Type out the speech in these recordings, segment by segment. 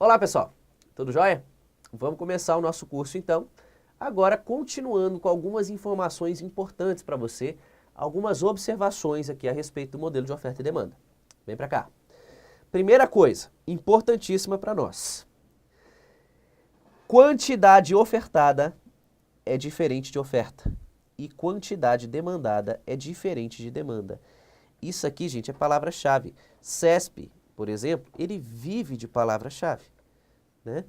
Olá pessoal, tudo jóia? Vamos começar o nosso curso então, agora continuando com algumas informações importantes para você, algumas observações aqui a respeito do modelo de oferta e demanda. Vem para cá. Primeira coisa, importantíssima para nós. Quantidade ofertada é diferente de oferta e quantidade demandada é diferente de demanda. Isso aqui, gente, é palavra-chave. CESP, por exemplo, ele vive de palavra-chave, né?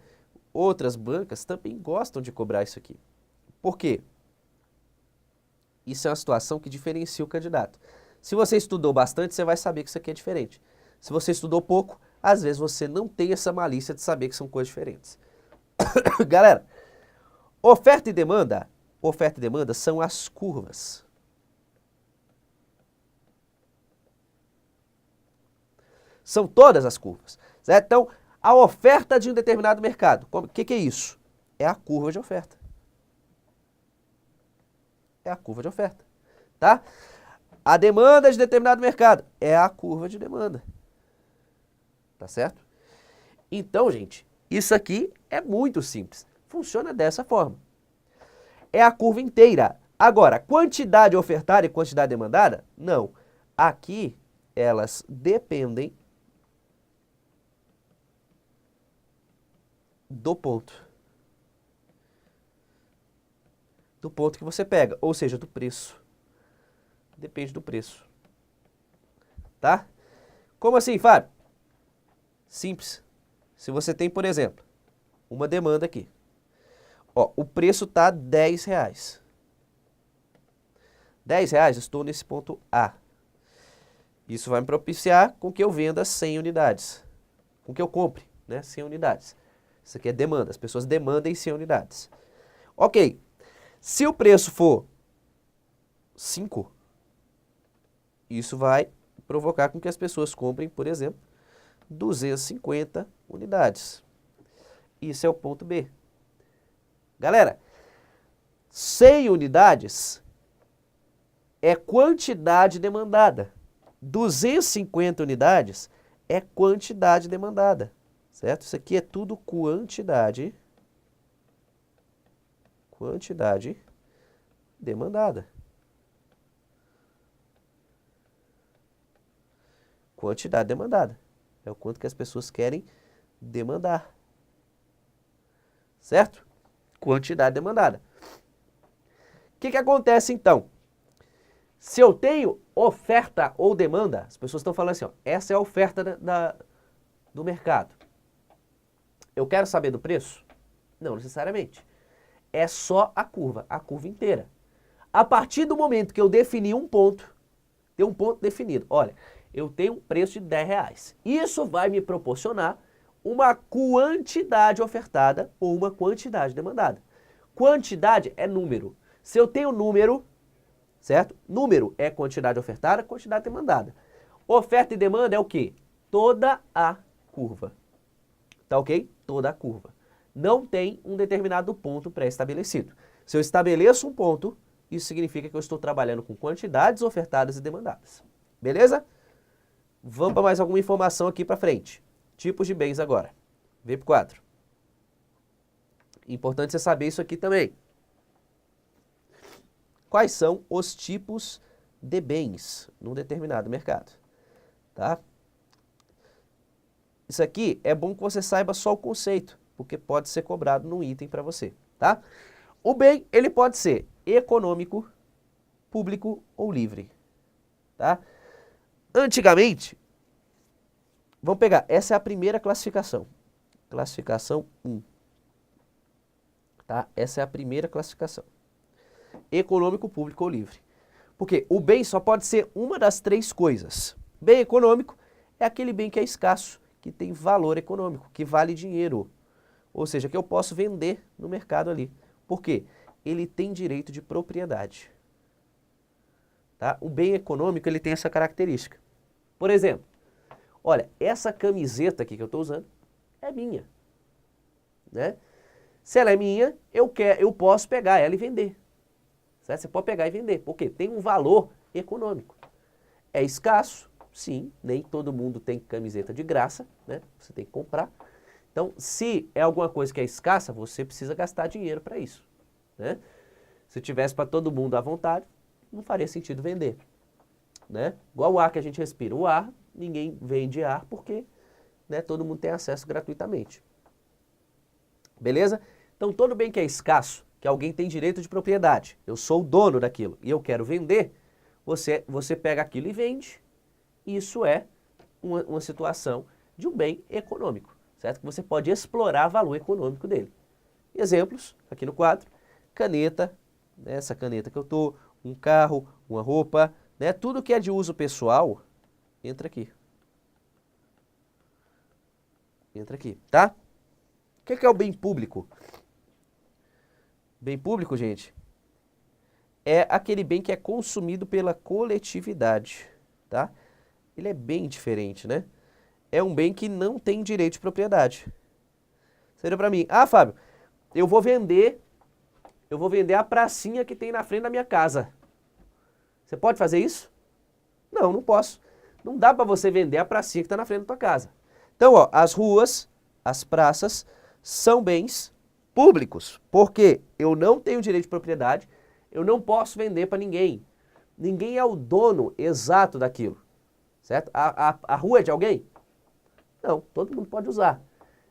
Outras bancas também gostam de cobrar isso aqui. Por quê? Isso é uma situação que diferencia o candidato. Se você estudou bastante, você vai saber que isso aqui é diferente. Se você estudou pouco, às vezes você não tem essa malícia de saber que são coisas diferentes. Galera, oferta e demanda são as curvas. São todas as curvas, certo? Então, a oferta de um determinado mercado, o que é isso? É a curva de oferta. É a curva de oferta, tá? A demanda de determinado mercado é a curva de demanda, tá certo? Então, gente, isso aqui é muito simples. Funciona dessa forma. É a curva inteira. Agora, quantidade ofertada e quantidade demandada? Não. Aqui, elas dependem do ponto. Do ponto que você pega, ou seja, do preço. Depende do preço. Tá? Como assim, Fábio? Simples. Se você tem, por exemplo, uma demanda aqui. Ó, o preço tá R$10. R$10, estou nesse ponto A. Isso vai me propiciar com que eu venda 100 unidades. Com que eu compre, né, 100 unidades. Isso aqui é demanda, as pessoas demandam 100 unidades. Ok, se o preço for 5, isso vai provocar com que as pessoas comprem, por exemplo, 250 unidades. Isso é o ponto B. Galera, 100 unidades é quantidade demandada. 250 unidades é quantidade demandada. Certo? Isso aqui é tudo quantidade demandada. Quantidade demandada. É o quanto que as pessoas querem demandar. Certo? Quantidade demandada. O que acontece então? Se eu tenho oferta ou demanda, as pessoas estão falando assim, ó, essa é a oferta do mercado. Eu quero saber do preço? Não necessariamente. É só a curva inteira. A partir do momento que eu defini um ponto, tem um ponto definido. Olha, eu tenho um preço de R$10. Isso vai me proporcionar uma quantidade ofertada ou uma quantidade demandada. Quantidade é número. Se eu tenho número, certo? Número é quantidade ofertada, quantidade demandada. Oferta e demanda é o quê? Toda a curva. Tá ok? Toda a curva. Não tem um determinado ponto pré-estabelecido. Se eu estabeleço um ponto, isso significa que eu estou trabalhando com quantidades ofertadas e demandadas. Beleza? Vamos para mais alguma informação aqui para frente. Tipos de bens agora. Vem para o quadro. Importante você saber isso aqui também. Quais são os tipos de bens num determinado mercado? Tá? Isso aqui é bom que você saiba só o conceito, porque pode ser cobrado num item para você, tá? O bem, ele pode ser econômico, público ou livre, tá? Antigamente, vamos pegar, essa é a primeira classificação, classificação 1, tá? Essa é a primeira classificação, econômico, público ou livre. Porque o bem só pode ser uma das três coisas. Bem econômico é aquele bem que é escasso, que tem valor econômico, que vale dinheiro. Ou seja, que eu posso vender no mercado ali. Por quê? Ele tem direito de propriedade. Tá? O bem econômico, ele tem essa característica. Por exemplo, olha, essa camiseta aqui que eu estou usando é minha. Né? Se ela é minha, eu posso pegar ela e vender. Certo? Você pode pegar e vender. Por quê? Tem um valor econômico. É escasso. Sim, nem todo mundo tem camiseta de graça, né? Você tem que comprar. Então, se é alguma coisa que é escassa, você precisa gastar dinheiro para isso, né? Se tivesse para todo mundo à vontade, não faria sentido vender, né? Igual o ar que a gente respira. O ar, ninguém vende ar porque, né, todo mundo tem acesso gratuitamente. Beleza? Então, todo bem que é escasso, que alguém tem direito de propriedade, eu sou o dono daquilo e eu quero vender, você pega aquilo e vende. Isso é uma situação de um bem econômico, certo? Que você pode explorar o valor econômico dele. Exemplos, aqui no quadro, caneta, né, essa caneta que eu tô, um carro, uma roupa, né, tudo que é de uso pessoal, entra aqui. Entra aqui, tá? O que é o bem público? Bem público, gente, é aquele bem que é consumido pela coletividade, tá? Ele é bem diferente, né? É um bem que não tem direito de propriedade. Seria para mim, ah, Fábio, eu vou vender a pracinha que tem na frente da minha casa. Você pode fazer isso? Não, não posso. Não dá para você vender a pracinha que está na frente da tua casa. Então, ó, as ruas, as praças são bens públicos, porque eu não tenho direito de propriedade, eu não posso vender para ninguém. Ninguém é o dono exato daquilo, certo? A rua é de alguém? Não, todo mundo pode usar.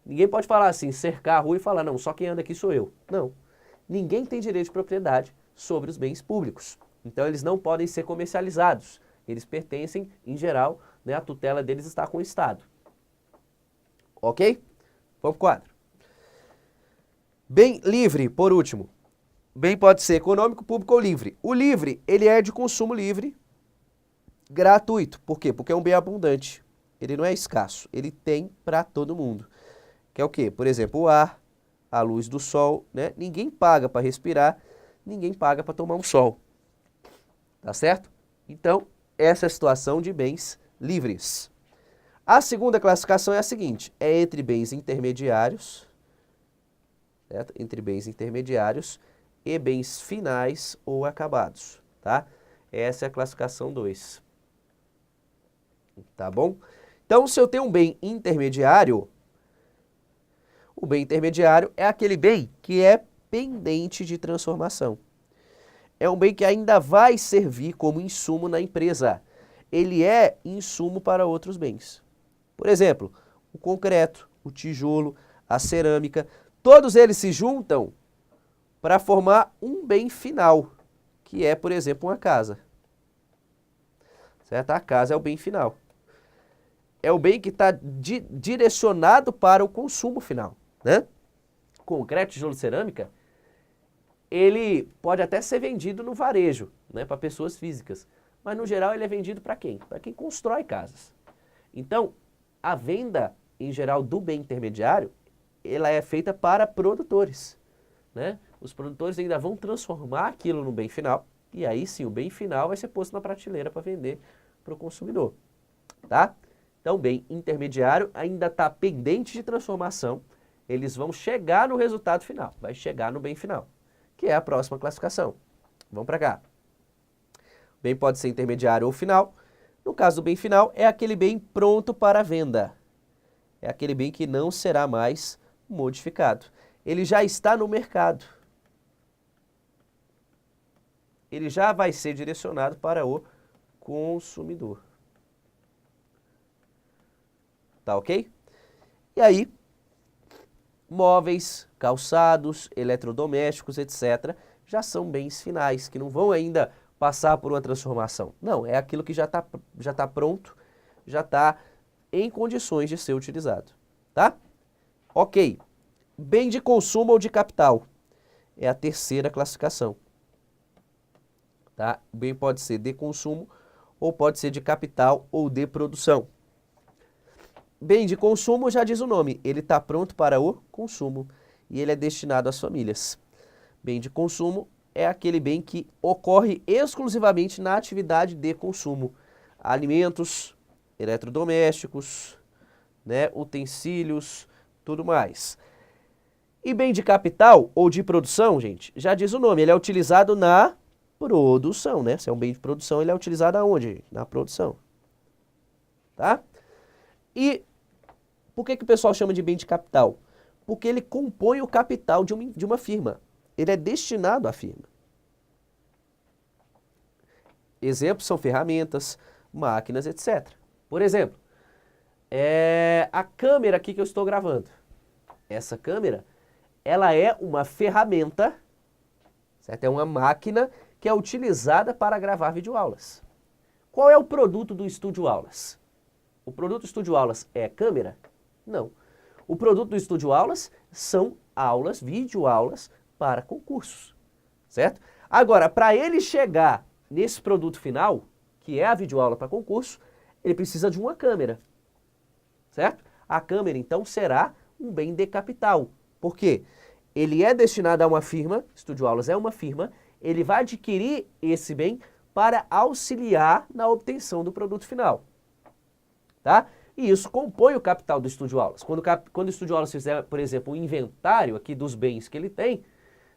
Ninguém pode falar assim, cercar a rua e falar, não, só quem anda aqui sou eu. Não. Ninguém tem direito de propriedade sobre os bens públicos. Então, eles não podem ser comercializados. Eles pertencem, em geral, né, a tutela deles está com o Estado. Ok? Vamos pro quadro. Bem livre, por último. Bem pode ser econômico, público ou livre. O livre, ele é de consumo livre, gratuito. Por quê? Porque é um bem abundante. Ele não é escasso. Ele tem para todo mundo. Que é o quê? Por exemplo, o ar, a luz do sol, né? Ninguém paga para respirar, ninguém paga para tomar um sol. Tá certo? Então, essa é a situação de bens livres. A segunda classificação é a seguinte, é entre bens intermediários, certo? Entre bens intermediários e bens finais ou acabados, tá? Essa é a classificação 2. Tá bom? Então, se eu tenho um bem intermediário, o bem intermediário é aquele bem que é pendente de transformação. É um bem que ainda vai servir como insumo na empresa. Ele é insumo para outros bens. Por exemplo, o concreto, o tijolo, a cerâmica, todos eles se juntam para formar um bem final, que é, por exemplo, uma casa. Certo? A casa é o bem final. É o bem que está direcionado para o consumo final, né? Concreto, tijolo, cerâmica, ele pode até ser vendido no varejo, né, para pessoas físicas, mas no geral ele é vendido para quem? Para quem constrói casas. Então, a venda, em geral, do bem intermediário, ela é feita para produtores, né? Os produtores ainda vão transformar aquilo no bem final, e aí sim, o bem final vai ser posto na prateleira para vender para o consumidor, tá? Então, o bem intermediário ainda está pendente de transformação, eles vão chegar no resultado final, vai chegar no bem final, que é a próxima classificação. Vamos para cá. O bem pode ser intermediário ou final. No caso do bem final, é aquele bem pronto para venda. É aquele bem que não será mais modificado. Ele já está no mercado. Ele já vai ser direcionado para o consumidor. Tá ok? E aí, móveis, calçados, eletrodomésticos, etc., já são bens finais, que não vão ainda passar por uma transformação. Não, é aquilo que já tá pronto, já está em condições de ser utilizado. Tá? Ok. Bem de consumo ou de capital. É a terceira classificação. Tá? O bem pode ser de consumo ou pode ser de capital ou de produção. Bem de consumo, já diz o nome, ele está pronto para o consumo e ele é destinado às famílias. Bem de consumo é aquele bem que ocorre exclusivamente na atividade de consumo. Alimentos, eletrodomésticos, né, utensílios, tudo mais. E bem de capital ou de produção, gente, já diz o nome, ele é utilizado na produção, né? Se é um bem de produção, ele é utilizado aonde? Na produção. Tá? E Por que o pessoal chama de bem de capital? Porque ele compõe o capital de uma firma. Ele é destinado à firma. Exemplos são ferramentas, máquinas, etc. Por exemplo, a câmera aqui que eu estou gravando. Essa câmera, ela é uma ferramenta, certo? É uma máquina que é utilizada para gravar videoaulas. Qual é o produto do Estúdio Aulas? O produto do Estúdio Aulas é câmera? Não. O produto do Estúdio Aulas são aulas, videoaulas para concursos, certo? Agora, para ele chegar nesse produto final, que é a videoaula para concurso, ele precisa de uma câmera, certo? A câmera, então, será um bem de capital. Por quê? Ele é destinado a uma firma, Estúdio Aulas é uma firma, ele vai adquirir esse bem para auxiliar na obtenção do produto final, tá? E isso compõe o capital do Estúdio Aulas. Quando o Estúdio Aulas fizer, por exemplo, um inventário aqui dos bens que ele tem,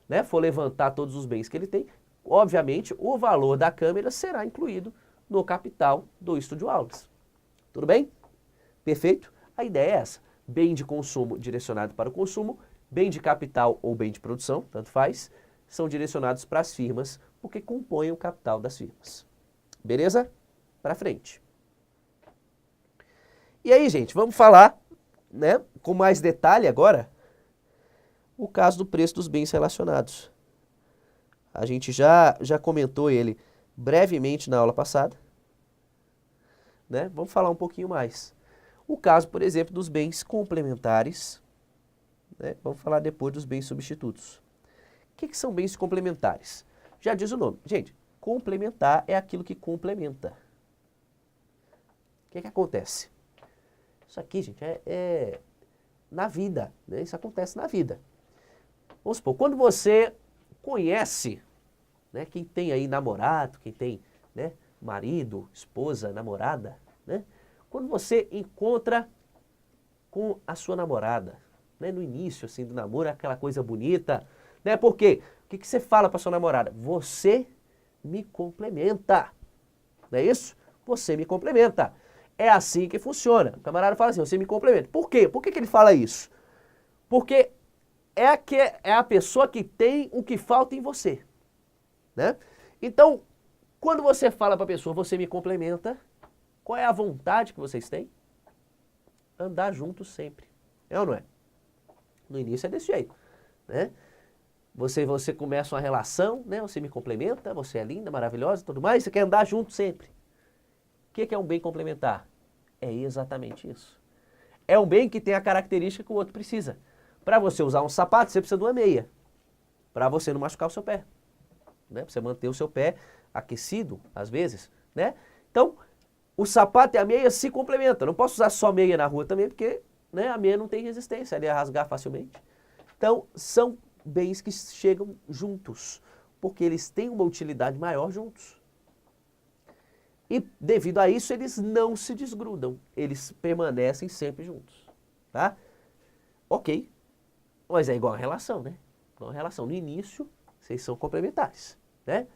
né, for levantar todos os bens que ele tem, obviamente o valor da câmera será incluído no capital do Estúdio Aulas. Tudo bem? Perfeito? A ideia é essa. Bem de consumo direcionado para o consumo, bem de capital ou bem de produção, tanto faz, são direcionados para as firmas, porque compõem o capital das firmas. Beleza? Para frente. E aí, gente, vamos falar, né, com mais detalhe agora, o caso do preço dos bens relacionados. A gente já comentou ele brevemente na aula passada, né? Vamos falar um pouquinho mais. O caso, por exemplo, dos bens complementares, né? Vamos falar depois dos bens substitutos. O que são bens complementares? Já diz o nome. Gente, complementar é aquilo que complementa. O que acontece? Isso aqui, gente, é na vida, né? Isso acontece na vida. Vamos supor, quando você conhece, né, quem tem aí namorado, quem tem, né, marido, esposa, namorada, né? Quando você encontra com a sua namorada, né, no início assim do namoro, aquela coisa bonita, né? Por quê? O que você fala para sua namorada? Você me complementa. Não é isso? Você me complementa. É assim que funciona. O camarada fala assim, você me complementa. Por quê? Por que ele fala isso? Porque é a pessoa que tem o que falta em você, né? Então, quando você fala para a pessoa, você me complementa, qual é a vontade que vocês têm? Andar juntos sempre. É ou não é? No início é desse jeito, né? Você começa uma relação, né? Você me complementa, você é linda, maravilhosa e tudo mais, você quer andar junto sempre. O que é um bem complementar? É exatamente isso. É um bem que tem a característica que o outro precisa. Para você usar um sapato, você precisa de uma meia. Para você não machucar o seu pé. Né? Para você manter o seu pé aquecido, às vezes. Né? Então, o sapato e a meia se complementam. Eu não posso usar só meia na rua também, porque, né, a meia não tem resistência, ela ia rasgar facilmente. Então, são bens que chegam juntos, porque eles têm uma utilidade maior juntos. E devido a isso, eles não se desgrudam, eles permanecem sempre juntos, tá? Ok, mas é igual a relação, né? Igual a relação. No início, vocês são complementares, né?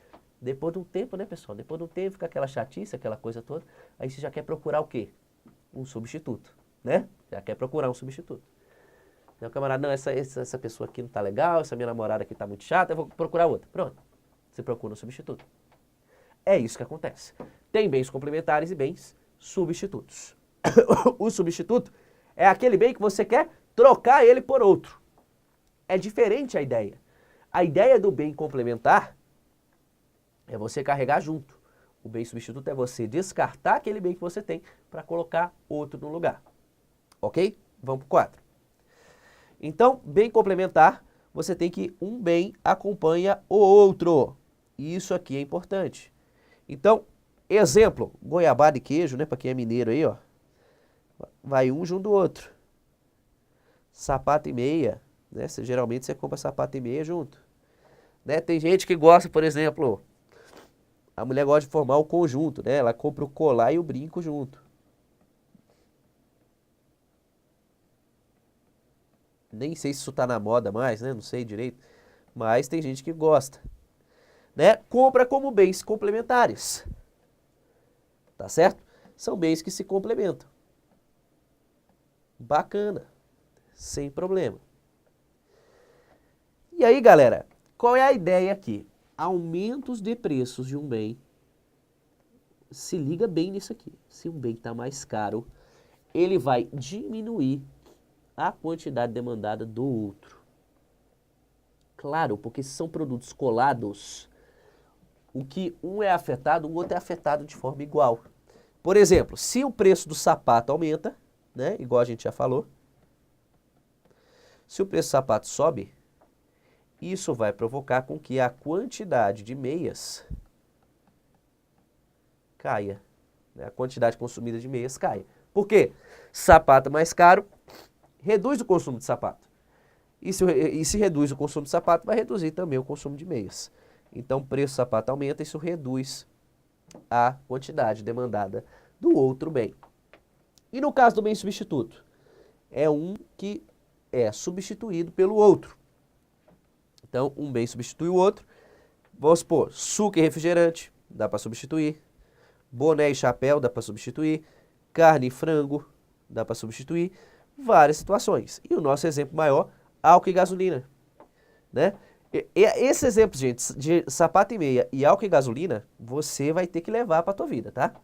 Depois de um tempo, né, pessoal? Depois de um tempo, fica aquela chatice, aquela coisa toda, aí você já quer procurar o quê? Um substituto, né? Já quer procurar um substituto. Então, camarada, não, essa pessoa aqui não tá legal, essa minha namorada aqui tá muito chata, eu vou procurar outra. Pronto, você procura um substituto. É isso que acontece. Tem bens complementares e bens substitutos. O substituto é aquele bem que você quer trocar ele por outro. É diferente a ideia. A ideia do bem complementar é você carregar junto. O bem substituto é você descartar aquele bem que você tem para colocar outro no lugar. Ok? Vamos para o quadro. Então, bem complementar, você tem que um bem acompanha o outro. Isso aqui é importante. Então, exemplo, goiabada e queijo, né, para quem é mineiro aí, ó. Vai um junto do outro. Sapato e meia, né? Geralmente você compra sapato e meia junto. Né? Tem gente que gosta, por exemplo, a mulher gosta de formar o conjunto, né? Ela compra o colar e o brinco junto. Nem sei se isso tá na moda mais, né? Não sei direito. Mas tem gente que gosta. Né? Compra como bens complementares. Tá certo? São bens que se complementam. Bacana, sem problema. E aí, galera, qual é a ideia aqui? Aumentos de preços de um bem, se liga bem nisso aqui. Se um bem está mais caro, ele vai diminuir a quantidade demandada do outro. Claro, porque são produtos colados, o que um é afetado, o outro é afetado de forma igual. Por exemplo, se o preço do sapato aumenta, né, igual a gente já falou, se o preço do sapato sobe, isso vai provocar com que a quantidade de meias caia, né? A quantidade consumida de meias caia. Por quê? Sapato mais caro reduz o consumo de sapato. E se reduz o consumo de sapato, vai reduzir também o consumo de meias. Então, o preço do sapato aumenta, isso reduz a quantidade demandada do outro bem. E no caso do bem substituto? É um que é substituído pelo outro. Então, um bem substitui o outro. Vamos supor, suco e refrigerante, dá para substituir. Boné e chapéu, dá para substituir. Carne e frango, dá para substituir. Várias situações. E o nosso exemplo maior, álcool e gasolina, né? Esses exemplos, gente, de sapato e meia e álcool e gasolina, você vai ter que levar para a tua vida, tá?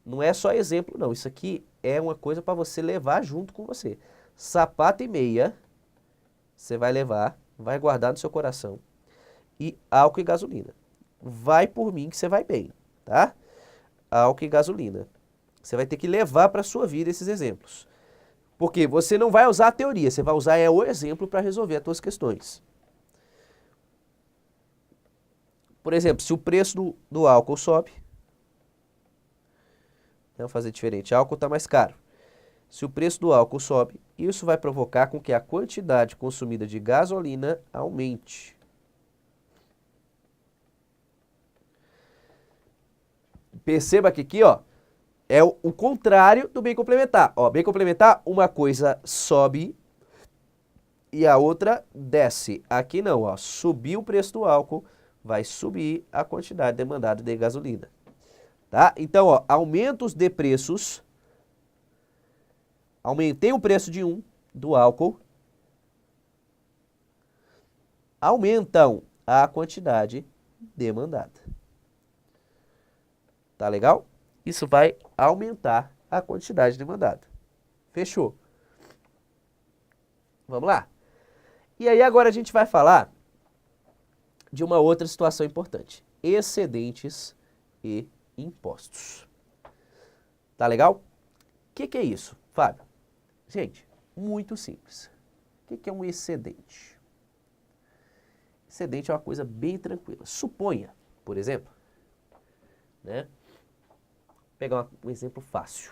Não é só exemplo, não. Isso aqui é uma coisa para você levar junto com você. Sapato e meia, você vai levar, vai guardar no seu coração. E álcool e gasolina. Vai por mim que você vai bem, tá? Álcool e gasolina. Você vai ter que levar para a sua vida esses exemplos. Porque você não vai usar a teoria, você vai usar o exemplo para resolver as suas questões. Por exemplo, se o preço do álcool sobe, vamos fazer diferente, álcool está mais caro. Se o preço do álcool sobe, isso vai provocar com que a quantidade consumida de gasolina aumente. Perceba que aqui, ó, é o contrário do bem complementar. Ó, bem complementar, uma coisa sobe e a outra desce. Aqui não, ó, subiu o preço do álcool, vai subir a quantidade demandada de gasolina. Tá? Então, ó, aumentos de preços. Aumentei o preço de do álcool. Aumentam a quantidade demandada. Tá legal? Isso vai aumentar a quantidade demandada. Fechou? Vamos lá? E aí agora a gente vai falar de uma outra situação importante. Excedentes e impostos. Tá legal? O que é isso, Fábio? Gente, muito simples. O que é um excedente? Excedente é uma coisa bem tranquila. Suponha, por exemplo, né? Vou pegar um exemplo fácil.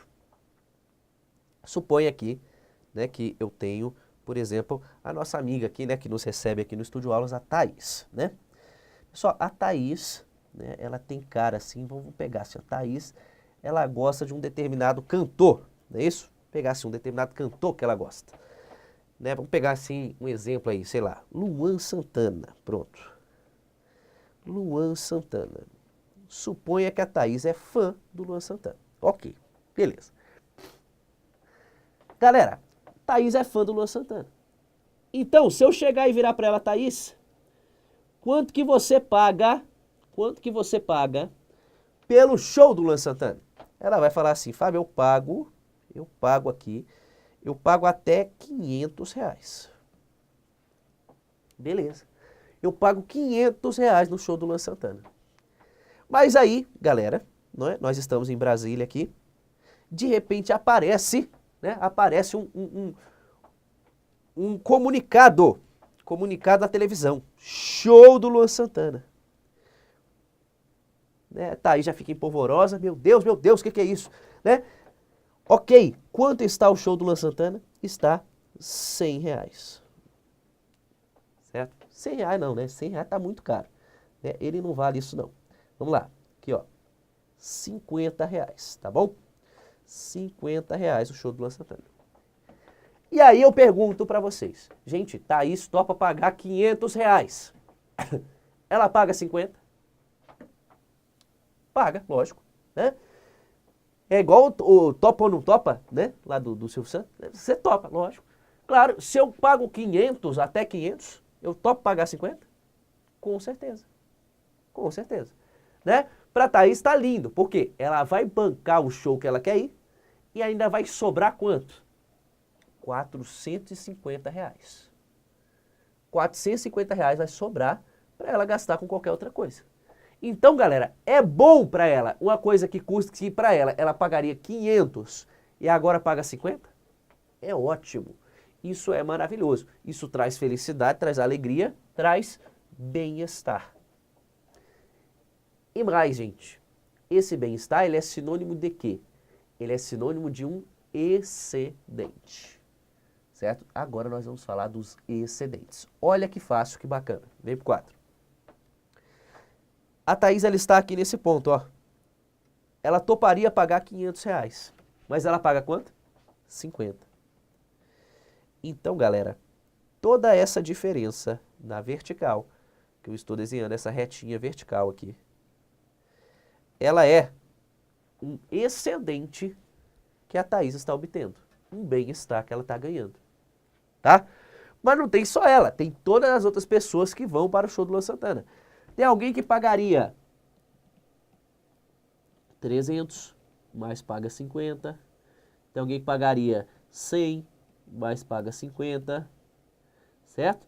Suponha aqui, né, que eu tenho, por exemplo, a nossa amiga aqui, né, que nos recebe aqui no Estúdio Aulas, a Thaís, né? Pessoal, a Thaís, né, ela tem cara assim, vamos pegar assim, a Thaís, ela gosta de um determinado cantor, não é isso? Pegar assim, um determinado cantor que ela gosta. Né? Vamos pegar assim um exemplo aí, sei lá, Luan Santana, pronto. Luan Santana. Suponha que a Thaís é fã do Luan Santana. Ok, beleza. Galera, Thaís é fã do Luan Santana. Então, se eu chegar e virar para ela, Thaís, quanto que você paga pelo show do Luan Santana? Ela vai falar assim, Fábio, eu pago até R$500. Beleza. Eu pago R$500 no show do Luan Santana. Mas aí, galera, não é? Nós estamos em Brasília aqui, de repente aparece, né? Aparece um comunicado na televisão. Show do Luan Santana. Né? Tá aí, já fica empolvorosa. Meu Deus, o que é isso? Né? Ok, quanto está o show do Luan Santana? Está R$100. Certo? R$100 não, né? R$100 tá muito caro. Né? Ele não vale isso não. Vamos lá, aqui ó, R$50, tá bom? R$50 o show do Luan Santana. E aí eu pergunto pra vocês, gente, Thaís topa pagar R$500. Ela paga 50? Paga, lógico, né? É igual o topa ou não topa, né? Lá do Silvio Santos. Você topa, lógico. Claro, se eu pago 500, até 500, eu topo pagar 50? Com certeza. Com certeza. Né? Pra Thaís tá lindo, porque ela vai bancar o show que ela quer ir e ainda vai sobrar quanto? R$ 450. R$ 450 vai sobrar para ela gastar com qualquer outra coisa. Então, galera, é bom para ela uma coisa que custa, que para ela pagaria 500 e agora paga 50? É ótimo. Isso é maravilhoso. Isso traz felicidade, traz alegria, traz bem-estar. E mais, gente, esse bem-estar, ele é sinônimo de quê? Ele é sinônimo de um excedente. Certo? Agora nós vamos falar dos excedentes. Olha que fácil, que bacana. Vem pro 4. A Thaís, ela está aqui nesse ponto, ó. Ela toparia pagar R$ 500, mas ela paga quanto? 50. Então, galera, toda essa diferença na vertical, que eu estou desenhando essa retinha vertical aqui, ela é um excedente que a Thaís está obtendo, um bem-estar que ela está ganhando, tá? Mas não tem só ela, tem todas as outras pessoas que vão para o show do Luan Santana. Tem alguém que pagaria 300, mas paga 50. Tem alguém que pagaria 100, mas paga 50, certo?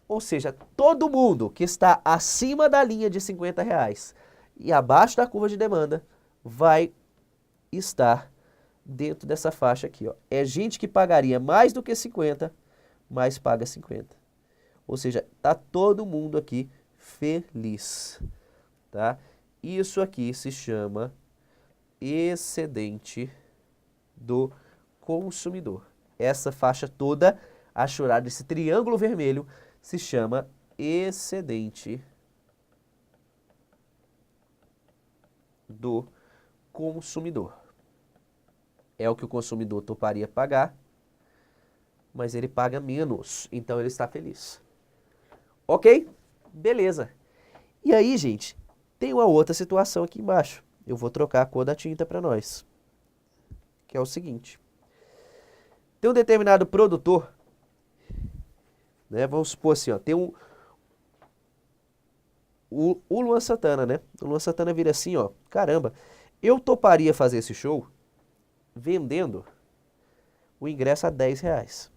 Ou seja, todo mundo que está acima da linha de R$ 50 e abaixo da curva de demanda vai estar dentro dessa faixa aqui, ó. É gente que pagaria mais do que 50, mas paga 50. Ou seja, tá todo mundo aqui feliz, tá? Isso aqui se chama excedente do consumidor. Essa faixa toda, a chorar desse triângulo vermelho, se chama excedente do consumidor. É o que o consumidor toparia pagar, mas ele paga menos, então ele está feliz. Ok? Beleza. E aí, gente, tem uma outra situação aqui embaixo. Eu vou trocar a cor da tinta para nós. Que é o seguinte. Tem um determinado produtor, né? Vamos supor assim, ó, tem o Luan Santana, né? O Luan Santana vira assim, ó, caramba, eu toparia fazer esse show vendendo o ingresso a R$ 10.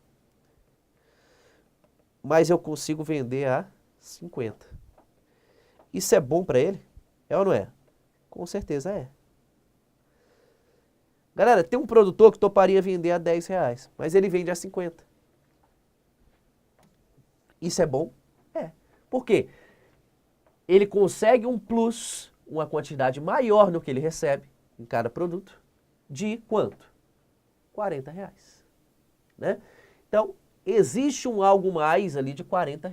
Mas eu consigo vender a 50. Isso é bom para ele? É ou não é? Com certeza é. Galera, tem um produtor que toparia vender a R$ 10, mas ele vende a 50. Isso é bom? É. Por quê? Ele consegue um plus, uma quantidade maior no que ele recebe em cada produto, de quanto? R$ 40. Né? Então, existe um algo mais ali de R$ 40.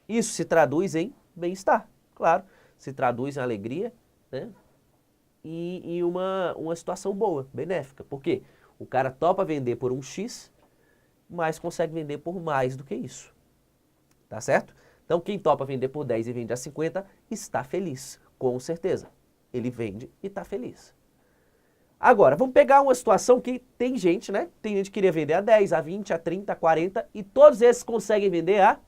Isso se traduz em bem-estar, claro. Se traduz em alegria, né? E uma situação boa, benéfica. Por quê? O cara topa vender por um X, mas consegue vender por mais do que isso. Tá certo? Então, quem topa vender por 10 e vende a 50, está feliz, com certeza. Ele vende e está feliz. Agora, vamos pegar uma situação que tem gente, né? Tem gente que queria vender a 10, a 20, a 30, a 40 e todos esses conseguem vender a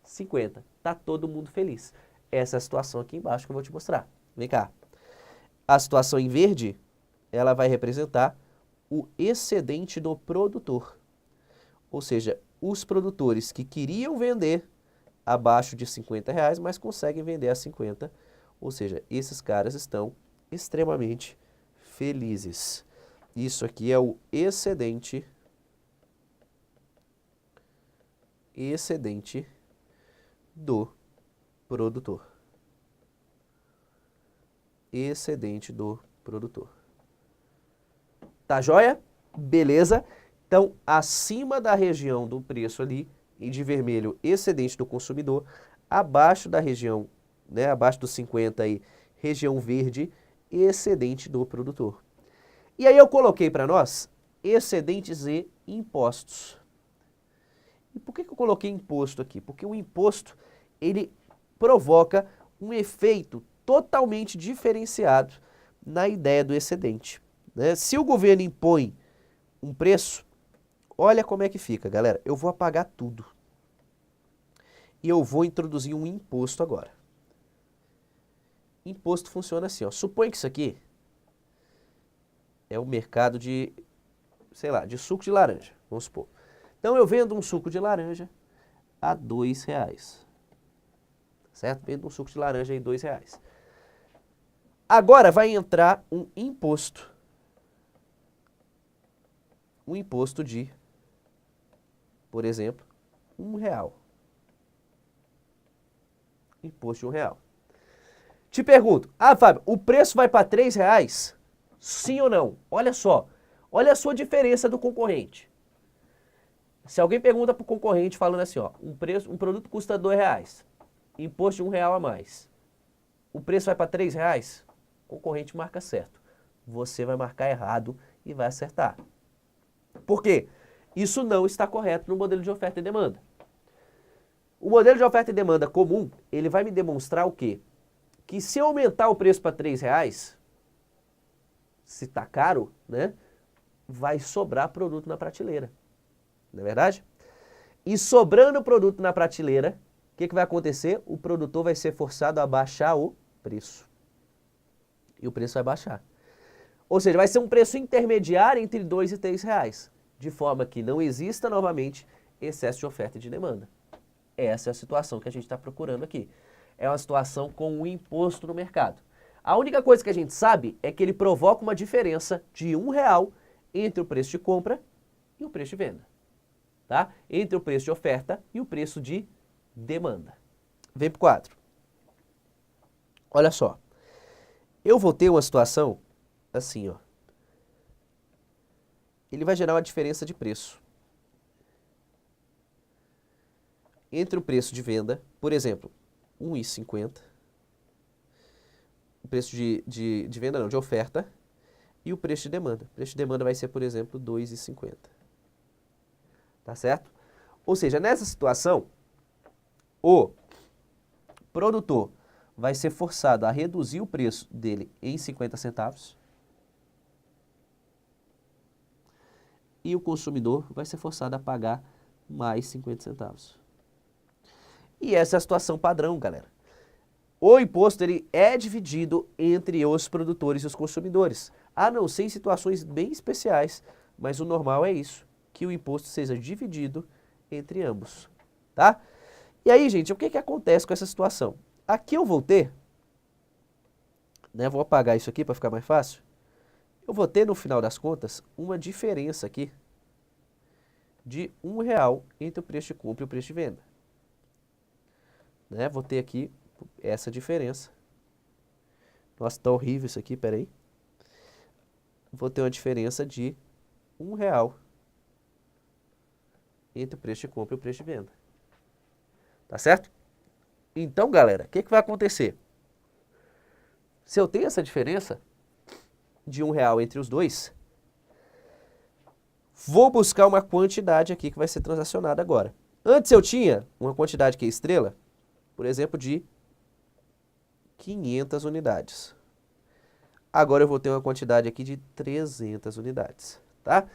50. Tá todo mundo feliz. Essa é a situação aqui embaixo que eu vou te mostrar. Vem cá. A situação em verde, ela vai representar o excedente do produtor. Ou seja, os produtores que queriam vender abaixo de R$ 50, mas conseguem vender a 50. Ou seja, esses caras estão extremamente felizes. Isso aqui é o excedente do produtor. Excedente do produtor. Tá joia? Beleza? Então, acima da região do preço ali, em de vermelho, excedente do consumidor, abaixo da região, né, abaixo dos 50 aí, região verde, excedente do produtor. E aí eu coloquei para nós excedentes e impostos. E por que eu coloquei imposto aqui? Porque o imposto, ele provoca um efeito totalmente diferenciado na ideia do excedente. né? Se o governo impõe um preço, olha como é que fica, galera. Eu vou apagar tudo. E eu vou introduzir um imposto agora. Imposto funciona assim, ó. Suponha que isso aqui é o mercado de, sei lá, de suco de laranja, vamos supor. Então eu vendo um suco de laranja a R$2, certo? Vendo um suco de laranja aí R$2. Agora vai entrar um imposto de, por exemplo, R$1. Imposto de R$1. Te pergunto, Fábio, o preço vai para R$3? Sim ou não? Olha só, olha a sua diferença do concorrente. Se alguém pergunta para o concorrente falando assim, ó, um produto custa R$2, imposto de R$1 a mais. O preço vai para R$3? O concorrente marca certo. Você vai marcar errado e vai acertar. Por quê? Isso não está correto no modelo de oferta e demanda. O modelo de oferta e demanda comum, ele vai me demonstrar o quê? Que se eu aumentar o preço para R$3, se está caro, né, vai sobrar produto na prateleira. Não é verdade? E sobrando produto na prateleira, o que vai acontecer? O produtor vai ser forçado a baixar o preço. E o preço vai baixar. Ou seja, vai ser um preço intermediário entre R$2 e R$3, de forma que não exista novamente excesso de oferta e de demanda. Essa é a situação que a gente está procurando aqui. É uma situação com um imposto no mercado. A única coisa que a gente sabe é que ele provoca uma diferença de R$1 entre o preço de compra e o preço de venda. Tá? Entre o preço de oferta e o preço de demanda. Vem para o quadro. Olha só. Eu vou ter uma situação assim, ó. Ele vai gerar uma diferença de preço entre o preço de venda, por exemplo, R$1,50, o preço de venda não, de oferta, e o preço de demanda. O preço de demanda vai ser, por exemplo, R$2,50. Tá certo? Ou seja, nessa situação, o produtor vai ser forçado a reduzir o preço dele em 50 centavos e o consumidor vai ser forçado a pagar mais 50 centavos. E essa é a situação padrão, galera. O imposto ele é dividido entre os produtores e os consumidores, a não ser em situações bem especiais, mas o normal é isso, que o imposto seja dividido entre ambos, tá? E aí, gente, o que acontece com essa situação? Aqui eu vou ter, né, vou apagar isso aqui para ficar mais fácil, eu vou ter no final das contas uma diferença aqui de R$1 entre o preço de compra e o preço de venda. Né? Vou ter aqui essa diferença. Nossa, tá horrível isso aqui, peraí. Vou ter uma diferença de R$1 entre o preço de compra e o preço de venda. Tá certo? Então, galera, o que vai acontecer? Se eu tenho essa diferença de R$1 entre os dois, vou buscar uma quantidade aqui que vai ser transacionada agora. Antes eu tinha uma quantidade que é estrela, por exemplo, de 500 unidades. Agora eu vou ter uma quantidade aqui de 300 unidades, tá?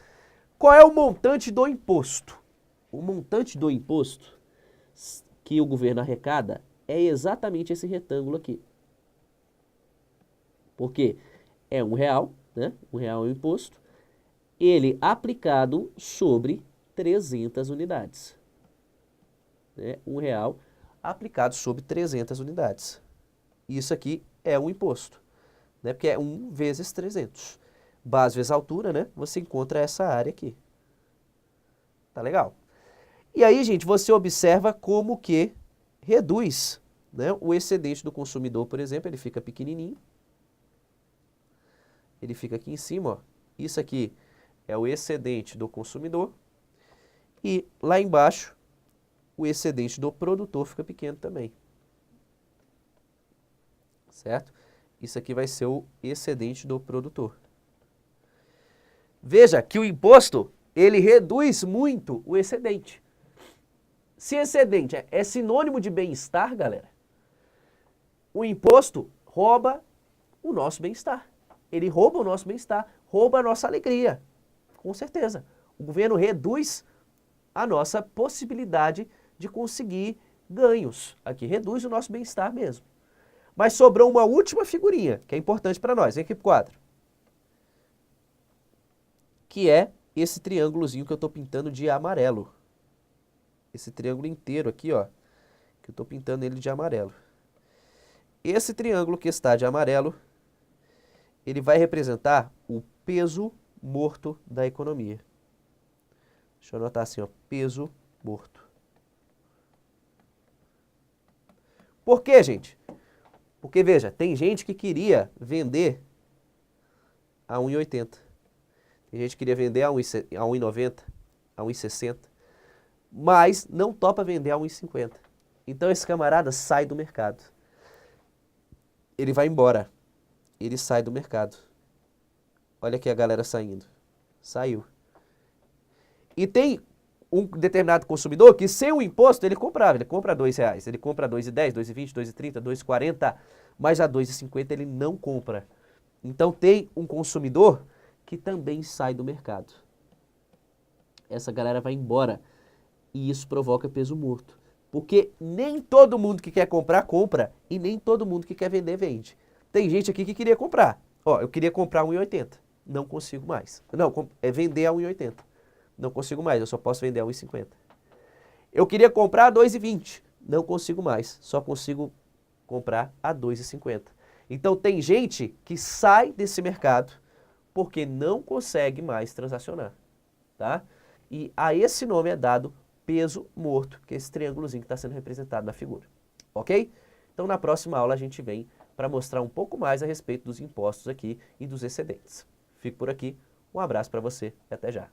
Qual é o montante do imposto? O montante do imposto que o governo arrecada é exatamente esse retângulo aqui. Porque é R$1, né? R$1 é o imposto. Ele aplicado sobre 300 unidades. Né? R$1 aplicado sobre 300 unidades. Isso aqui é um imposto, né? Porque é 1 vezes 300. Base vezes altura, né? Você encontra essa área aqui. Tá legal? E aí, gente, você observa como que reduz, né, o excedente do consumidor, por exemplo, ele fica pequenininho. Ele fica aqui em cima, ó. Isso aqui é o excedente do consumidor. E lá embaixo, o excedente do produtor fica pequeno também. Certo? Isso aqui vai ser o excedente do produtor. Veja que o imposto, ele reduz muito o excedente. Se excedente é sinônimo de bem-estar, galera, o imposto rouba o nosso bem-estar. Ele rouba o nosso bem-estar, rouba a nossa alegria, com certeza. O governo reduz a nossa possibilidade de conseguir ganhos aqui, reduz o nosso bem-estar mesmo. Mas sobrou uma última figurinha, que é importante para nós, vem aqui pro quadro. Que é esse triângulozinho que eu estou pintando de amarelo. Esse triângulo inteiro aqui, ó, que eu estou pintando ele de amarelo. Esse triângulo que está de amarelo, ele vai representar o peso morto da economia. Deixa eu anotar assim, ó, peso morto. Por quê, gente? Porque, veja, tem gente que queria vender a 1,80. Tem gente que queria vender a 1,90, a 1,60, mas não topa vender a 1,50. Então esse camarada sai do mercado. Ele vai embora. Ele sai do mercado. Olha aqui a galera saindo. Saiu. E tem um determinado consumidor que sem o imposto ele comprava. Ele compra R$2. Ele compra R$2,10, R$2,20, R$2,30, R$2,40. Mas a R$2,50 ele não compra. Então tem um consumidor que também sai do mercado. Essa galera vai embora. E isso provoca peso morto. Porque nem todo mundo que quer comprar, compra. E nem todo mundo que quer vender, vende. Tem gente aqui que queria comprar. Ó, eu queria comprar 1,80. Não consigo mais. Não, é vender a 1,80. Não consigo mais, eu só posso vender a 1,50. Eu queria comprar a 2,20. Não consigo mais, só consigo comprar a 2,50. Então tem gente que sai desse mercado porque não consegue mais transacionar, tá? E a esse nome é dado peso morto, que é esse triângulozinho que está sendo representado na figura, ok? Então na próxima aula a gente vem para mostrar um pouco mais a respeito dos impostos aqui e dos excedentes. Fico por aqui, um abraço para você e até já.